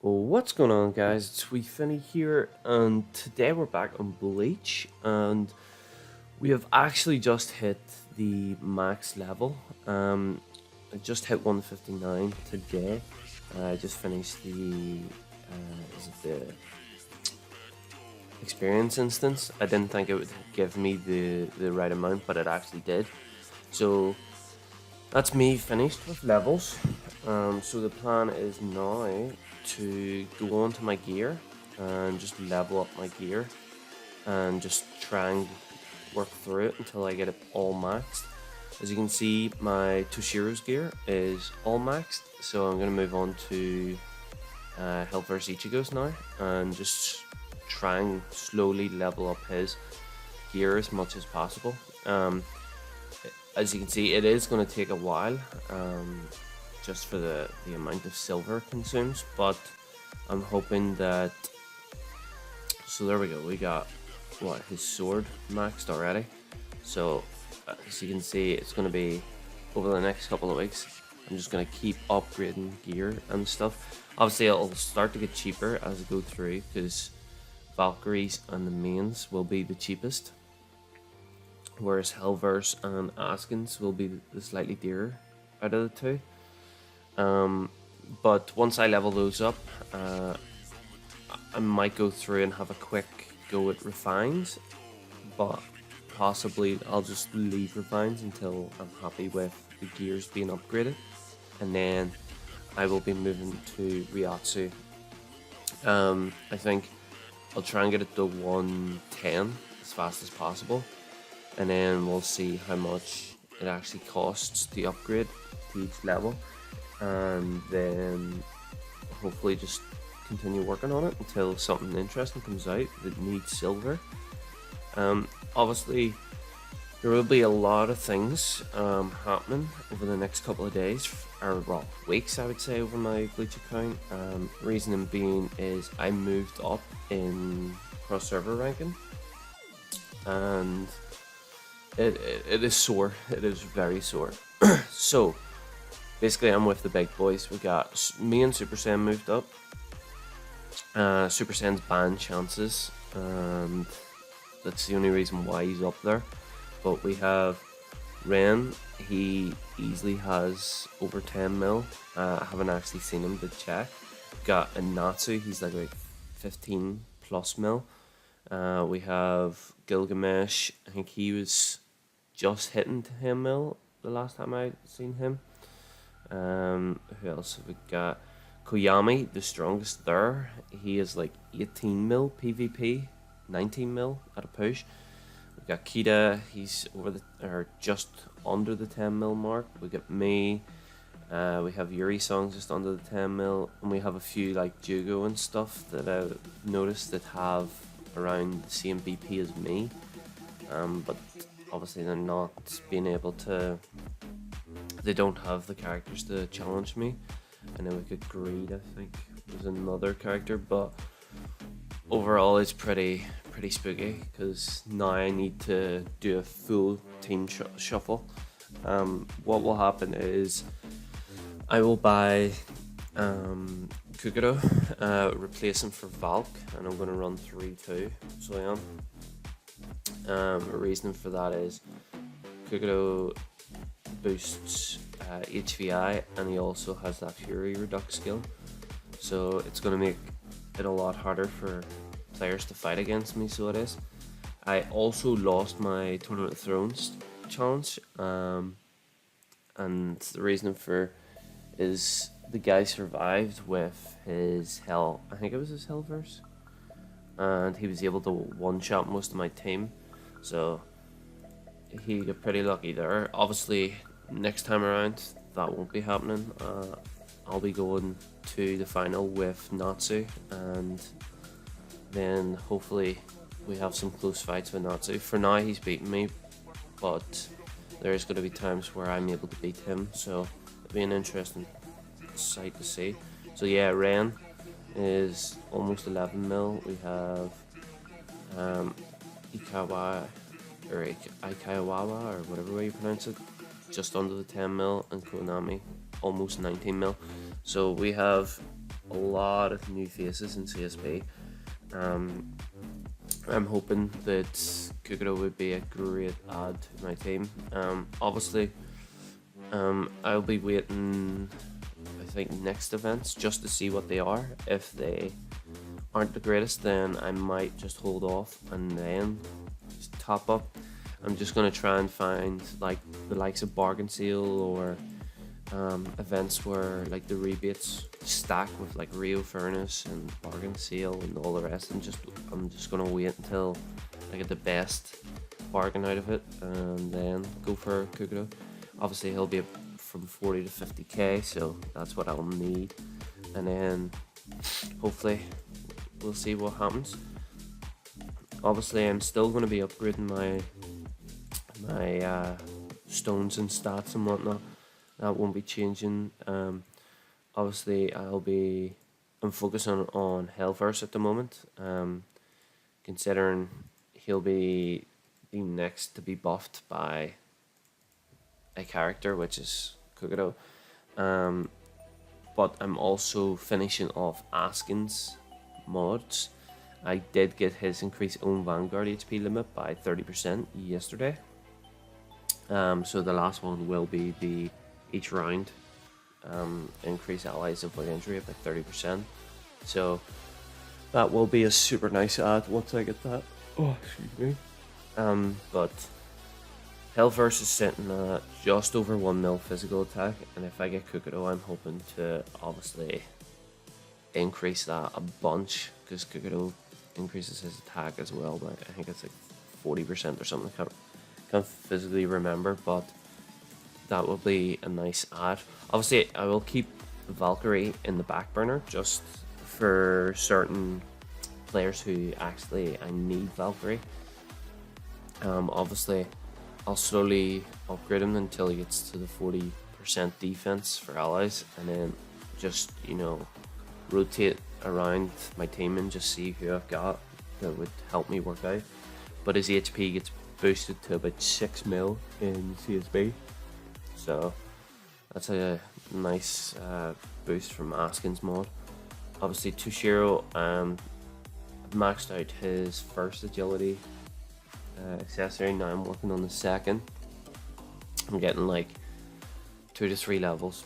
What's going on, guys? It's WeeFinney here, and today we're back on Bleach, and we have actually just hit the max level. I just hit 159 today. I just finished the experience instance. I didn't think it would give me the right amount, but it actually did. So that's me finished with levels. So the plan is now to go on to my gear and just level up my gear and just try and work through it until I get it all maxed. As you can see, my Toshiro's gear is all maxed, so I'm going to move on to Help vs Ichigo's now and just try and slowly level up his gear as much as possible. As you can see, it is going to take a while, just for the amount of silver it consumes, but I'm hoping that... So there we go, we got, what, his sword maxed already. So, as you can see, it's going to be, over the next couple of weeks, I'm just going to keep upgrading gear and stuff. Obviously, it'll start to get cheaper as I go through, because Valkyries and the mains will be the cheapest, whereas Hellverse and Askins will be the slightly dearer out of the two. But once I level those up, I might go through and have a quick go at refines, but possibly I'll just leave refines until I'm happy with the gears being upgraded, and then I will be moving to Ryatsu. I think I'll try and get it to 110 as fast as possible, and then we'll see how much it actually costs to upgrade to each level, and then hopefully just continue working on it until something interesting comes out that needs silver. Obviously there will be a lot of things happening over the next couple of days, or well, weeks I would say, over my Bleach account. Reasoning being is I moved up in cross server ranking, and it is sore. It is very sore. So basically, I'm with the big boys. We got me and Super Saiyan moved up. Super Saiyan's ban chances, and that's the only reason why he's up there. But we have Ren. He easily has over 10 mil. I haven't actually seen him to check. We've got a Natsu. He's like 15 plus mil. We have Gilgamesh. I think he was just hitting 10 mil the last time I seen him. Who else have we got? Koyami, the strongest there. He is like 18 mil PvP, 19 mil at a push. We got Kita, he's just under the 10 mil mark. We got me. We have Yuri songs just under the 10 mil, and we have a few like Jugo and stuff that I've noticed that have around the same BP as me. But obviously they're not being able to. They don't have the characters to challenge me. I know we could Greed, I think, was another character, but overall it's pretty spooky, because now I need to do a full team shuffle. What will happen is I will buy Kukuro, replace him for Valk, and I'm going to run 3-2, so I am. The reason for that is Kukuro boosts HVI, and he also has that Fury Redux skill, so it's going to make it a lot harder for players to fight against me, so it is. I also lost my Tournament of Thrones challenge, and the reason for is the guy survived with his Hell, I think it was his Hellverse, and he was able to one-shot most of my team, so he got pretty lucky there. Obviously next time around that won't be happening. I'll be going to the final with Natsu, and then hopefully we have some close fights with Natsu. For now he's beaten me, but there's going to be times where I'm able to beat him, so it'll be an interesting sight to see. So yeah, Ren is almost 11 mil. We have Ikawa, or Ikawawa, or whatever way you pronounce it, just under the 10 mil, and Konami almost 19 mil. So we have a lot of new faces in CSP. I'm hoping that Kukuro would be a great add to my team. Obviously, I'll be waiting, I think, next events just to see what they are. If they aren't the greatest, then I might just hold off and then just top up. I'm just gonna try and find like the likes of bargain sale or events where like the rebates stack with like Rio Furnace and bargain sale and all the rest. I'm just gonna wait until I get the best bargain out of it and then go for Kukuro. Obviously he'll be from 40 to 50k, so that's what I'll need, and then hopefully we'll see what happens. Obviously I'm still going to be upgrading my stones and stats and whatnot. That won't be changing. Obviously I'm focusing on Hellverse at the moment, considering he'll be the next to be buffed by a character, which is Kukuro. But I'm also finishing off Askin's mods. I did get his increased own Vanguard HP limit by 30% yesterday. So the last one will be the each round increase allies avoid injury by 30%. So that will be a super nice add once I get that. Oh, excuse me. But Hellverse is sitting at just over 1 mil physical attack, and if I get Kukuro, I'm hoping to obviously increase that a bunch, because Kukuro increases his attack as well by, I think it's like 40% or something. I can't physically remember, but that will be a nice add. Obviously, I will keep Valkyrie in the back burner just for certain players who actually I need Valkyrie. Obviously, I'll slowly upgrade him until he gets to the 40% defense for allies, and then just, you know, rotate around my team and just see who I've got that would help me work out. But his HP gets boosted to about 6 mil in CSB, so that's a nice boost from Askin's mod. Obviously, Toshiro maxed out his first agility accessory. Now I'm working on the second. I'm getting like 2 to 3 levels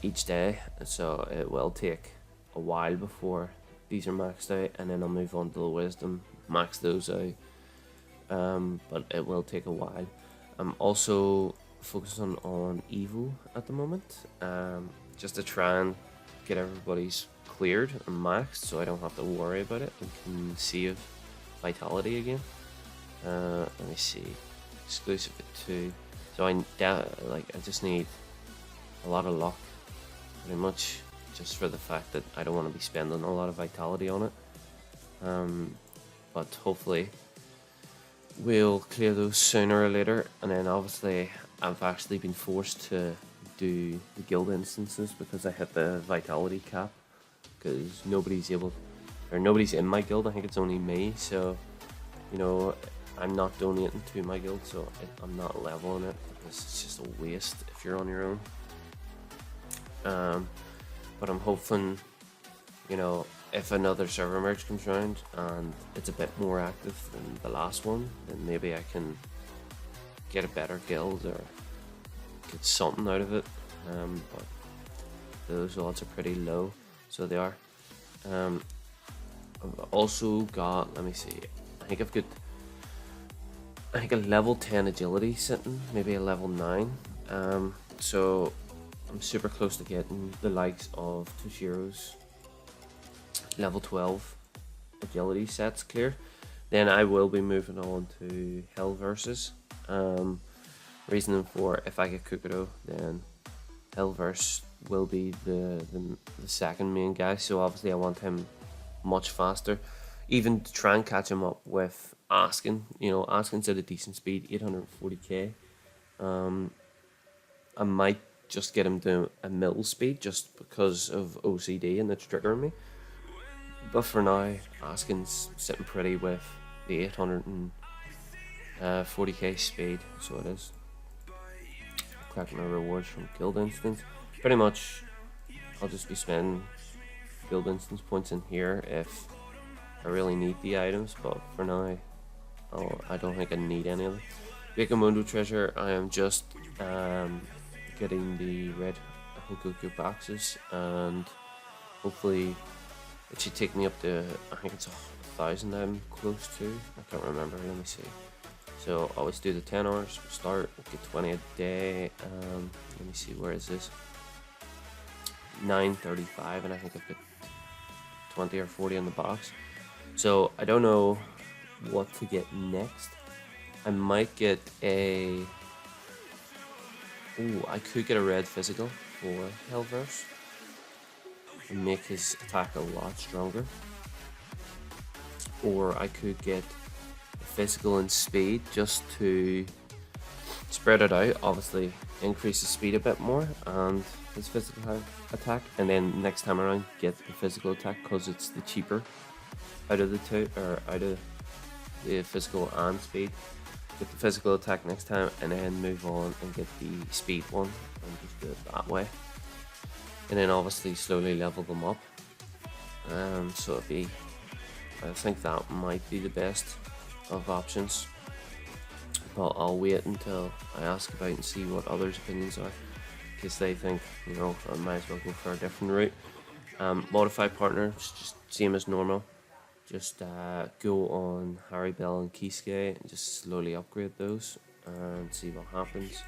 each day, so it will take a while before these are maxed out, and then I'll move on to the wisdom, max those out, but it will take a while. I'm also focusing on Evo at the moment, just to try and get everybody's cleared and maxed so I don't have to worry about it and can save vitality again. Let me see, exclusive at 2, so I just need a lot of luck, pretty much, just for the fact that I don't want to be spending a lot of vitality on it. But hopefully we'll clear those sooner or later. And then obviously I've actually been forced to do the guild instances because I hit the vitality cap, because nobody's in my guild. I think it's only me, so you know, I'm not donating to my guild, so I'm not leveling it because it's just a waste if you're on your own. But I'm hoping, you know, if another server merge comes around and it's a bit more active than the last one, then maybe I can get a better guild or get something out of it. But those odds are pretty low, so they are. I've also got, let me see, I think I've got a level 10 agility sitting, maybe a level 9. So I'm super close to getting the likes of Toshiro's level 12 agility sets clear. Then I will be moving on to Hellverses. Reasoning for, if I get Kukuro, then Hellverse will be the second main guy. So obviously I want him much faster, even to try and catch him up with Askin. You know, Askin's at a decent speed, 840k. I might just get him to a middle speed just because of OCD and it's triggering me. But for now, Askin's sitting pretty with the 840k speed, so it is. Cracking my rewards from guild instance. Pretty much, I'll just be spending build instance points in here if I really need the items, but for now, I don't think I need any of them. Bakemondo treasure, I am just getting the red Hogoku boxes, and hopefully it should take me up to, I think it's 1,000 I'm close to. I can't remember, let me see. So always do the 10 hours, start, get 20 a day. Let me see, where is this? 935, and I think I've got 20 or 40 in the box. So I don't know what to get next. I might get a... Ooh, I could get a red physical for Hellverse and make his attack a lot stronger. Or I could get a physical and speed just to spread it out, obviously increase his speed a bit more and his physical attack, and then next time around get the physical attack because it's the cheaper out of the two, or out of the physical and speed. Get the physical attack next time and then move on and get the speed one and just do it that way, and then obviously slowly level them up. So it'd be, I think that might be the best of options, but I'll wait until I ask about and see what others' opinions are, in case they think, you know, I might as well go for a different route. Modify partners, just same as normal. Just go on Harry Bell and Kisuke and just slowly upgrade those and see what happens.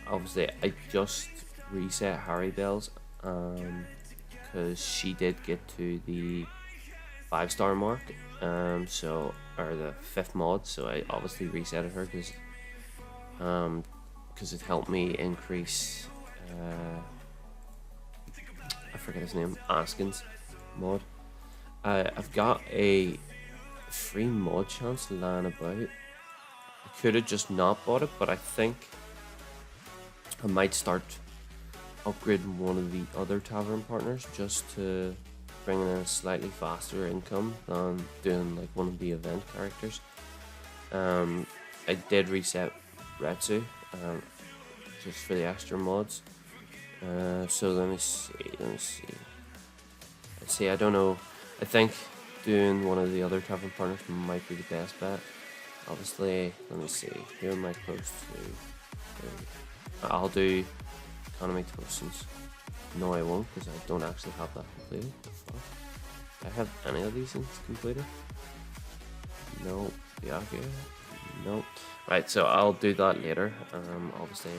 Obviously, I just reset Harry Bell's because she did get to the 5-star mark, so, or the 5th mod, so I obviously resetted her because it helped me increase I forget his name, Askin's mod. I've got a free mod chance lying about. I could have just not bought it, but I think I might start upgrading one of the other tavern partners just to bring in a slightly faster income than doing like one of the event characters. I did reset Retsu just for the extra mods. So let me see. I don't know. I think doing one of the other tavern partners might be the best bet. Obviously, let me see. Who am I close to? I'll do economy toastings. No, I won't, because I don't actually have that completed. The fuck? Do I have any of these things completed? No. Yeah, okay. No. Right, so I'll do that later. Obviously,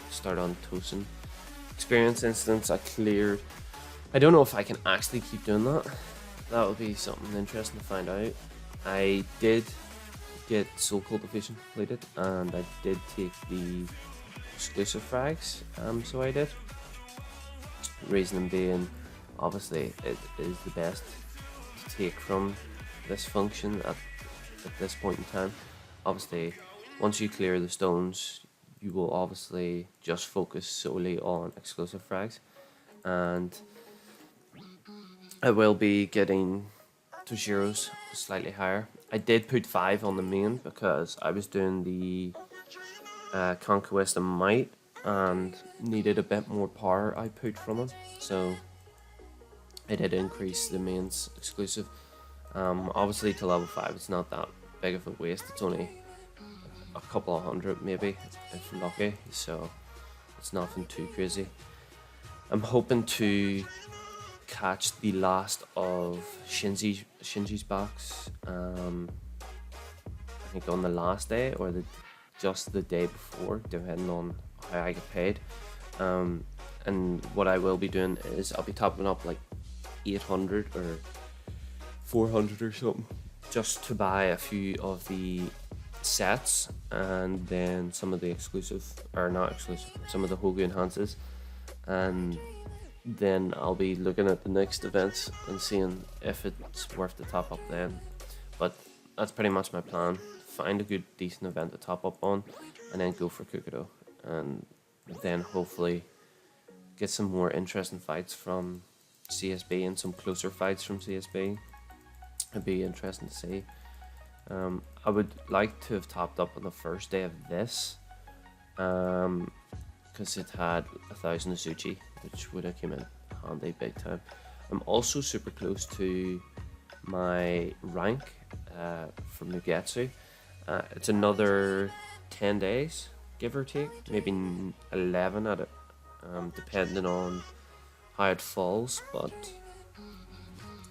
start on toasting. Experience instance I cleared. I don't know if I can actually keep doing that. That would be something interesting to find out. I did get soul cultivation completed, and I did take the exclusive frags, so I did. Reason being, obviously it is the best to take from this function at this point in time. Obviously, once you clear the stones, you will obviously just focus solely on exclusive frags, and I will be getting Toshiro's slightly higher. I did put 5 on the main because I was doing the Conquest of Might and needed a bit more power output from him, so I did increase the main's exclusive. Obviously to level 5 it's not that big of a waste, it's only a couple of hundred maybe if lucky, so it's nothing too crazy. I'm hoping to catch the last of Shinji's box, I think on the last day or just the day before, depending on how I get paid. And what I will be doing is I'll be topping up like 800 or 400 or something just to buy a few of the sets, and then some of the exclusive, or not exclusive, some of the Hogu enhances, and then I'll be looking at the next events and seeing if it's worth the top up then. But that's pretty much my plan. Find a good decent event to top up on and then go for Kukuro, and then hopefully get some more interesting fights from CSB and some closer fights from CSB. It'd be interesting to see. I would like to have topped up on the first day of this, because it had 1,000 Azuchi, which would have came in handy big time. I'm also super close to my rank from Mugetsu. It's another 10 days, give or take, maybe 11 at it, depending on how it falls, but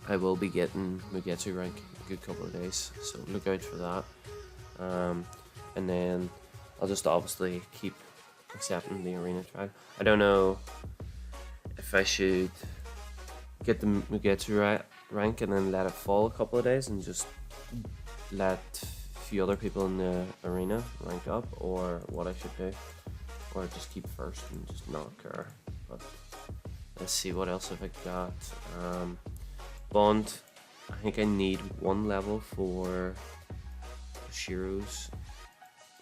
I will be getting Mugetsu rank a good couple of days, so look out for that. And then I'll just obviously keep accepting the arena trial. I don't know if I should get the Mugetsu rank and then let it fall a couple of days and just let a few other people in the arena rank up, or what I should do, or just keep first and just not care. But let's see, what else have I got. Bond, I think I need 1 level for Shiro's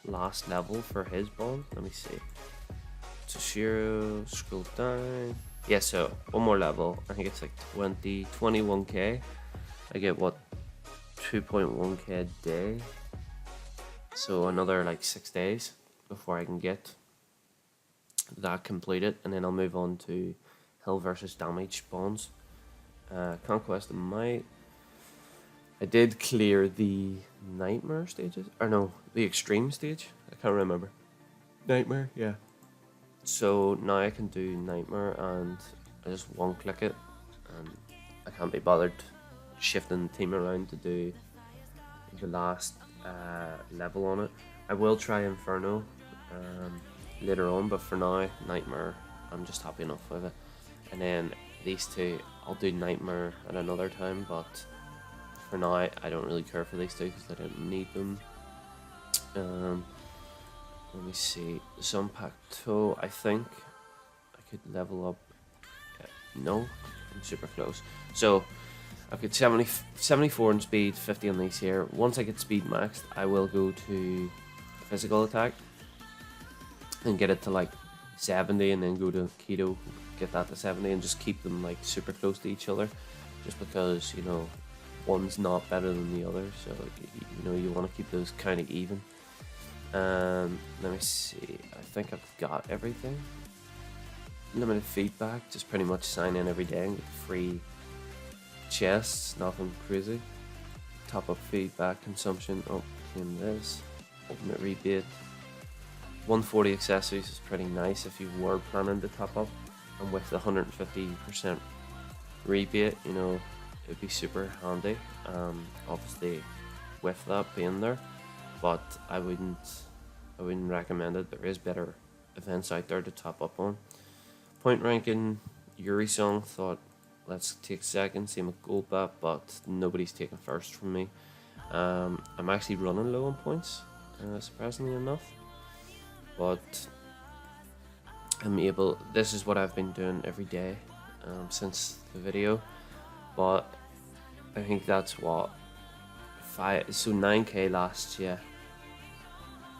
last level for his bond. Let me see. So Shiro, scroll down. Yeah, so 1 more level. I think it's like 21k. I get what, 2.1k a day. So another like 6 days before I can get that completed, and then I'll move on to Hill versus Damage bonds. Conquest of Might. I did clear the Nightmare stages, or no, the Extreme stage. I can't remember. Nightmare, yeah. So now I can do Nightmare, and I just one-click it, and I can't be bothered shifting the team around to do the last level on it. I will try Inferno later on, but for now, Nightmare, I'm just happy enough with it. And then these two, I'll do Nightmare at another time, but for now, I don't really care for these two because I don't need them. Let me see. Zanpakuto, I think I could level up. No, I'm super close. So I've got 74 in speed, 50 on these here. Once I get speed maxed, I will go to physical attack and get it to like 70, and then go to Keto, get that to 70, and just keep them like super close to each other, just because, you know, one's not better than the other, so you know, you want to keep those kind of even. Let me see, I think I've got everything. Limited feedback, just pretty much sign in every day and get free chests, nothing crazy. Top up feedback consumption, oh, claim this. Ultimate rebate. 140 accessories is pretty nice if you were planning to top up, and with the 150% rebate, you know, it'd be super handy. Obviously with that being there, but I wouldn't recommend it. There is better events out there to top up on. Point ranking, Yuri Song, thought let's take second, same with Goldbat, but nobody's taking first from me. I'm actually running low on points, surprisingly enough, but I'm able, this is what I've been doing every day since the video, but I think that's what, 9k last, yeah,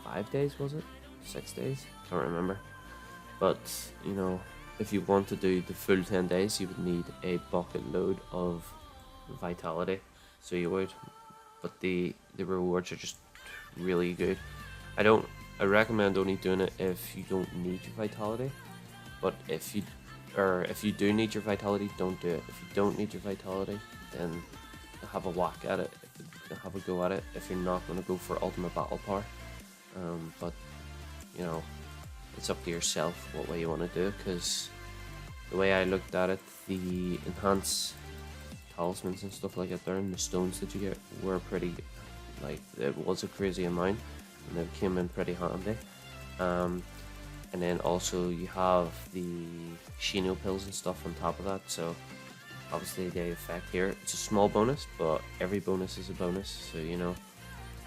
5 days was it? 6 days? Can't remember. But, you know, if you want to do the full 10 days, you would need a bucket load of vitality, so you would, but the rewards are just really good. I recommend only doing it if you don't need your vitality, but if you do need your vitality, don't do it. If you don't need your vitality, then have a whack at it, have a go at it if you're not going to go for ultimate battle power. But you know, it's up to yourself what way you want to do it, because the way I looked at it, the enhanced talismans and stuff like that there, and the stones that you get were pretty, like, it was a crazy amount, and they came in pretty handy. And then also you have the Shino pills and stuff on top of that, so obviously they affect here. It's a small bonus, but every bonus is a bonus, so you know,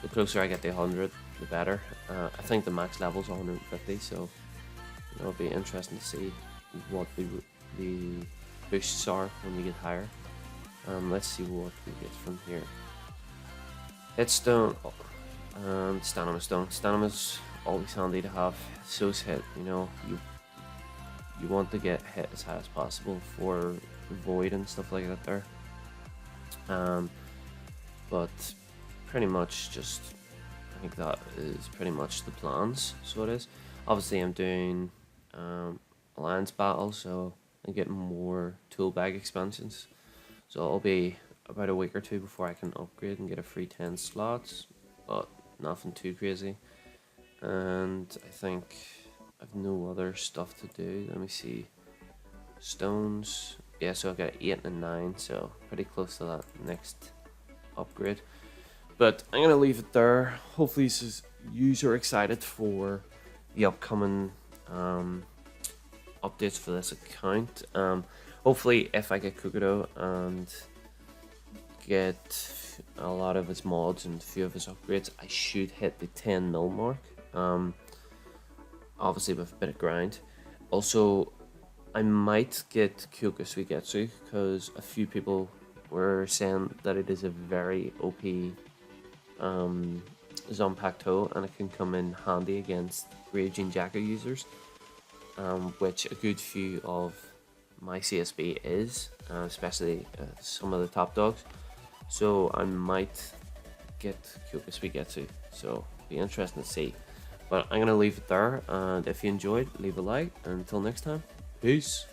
the closer I get to 100, the better. I think the max level is 150, so you know, it'll be interesting to see what the boosts are when you get higher. Let's see what we get from here. Hitstone, Stamina Stone. Stamina's always handy to have. So's hit, you know, you want to get hit as high as possible for void and stuff like that there. But pretty much just, I think that is pretty much the plans, so it is. Obviously I'm doing Alliance Battle, so I'm getting more tool bag expansions. So it'll be about a week or two before I can upgrade and get a free 10 slots, but nothing too crazy. And I think I've no other stuff to do. Let me see. Stones. Yeah, so I've got 8 and 9, so pretty close to that next upgrade. But I'm going to leave it there. Hopefully you are excited for the upcoming updates for this account. Hopefully if I get Kukudo and get a lot of his mods and a few of his upgrades, I should hit the 10 mil mark. Obviously with a bit of grind. Also, I might get Kyoka Suigetsu because a few people were saying that it is a very OP Zanpakuto, and it can come in handy against Raging Jaku users, which a good few of my CSB is, especially some of the top dogs. So I might get Kyoka Suigetsu, so be interesting to see. But I'm going to leave it there, and if you enjoyed, leave a like, and until next time, peace.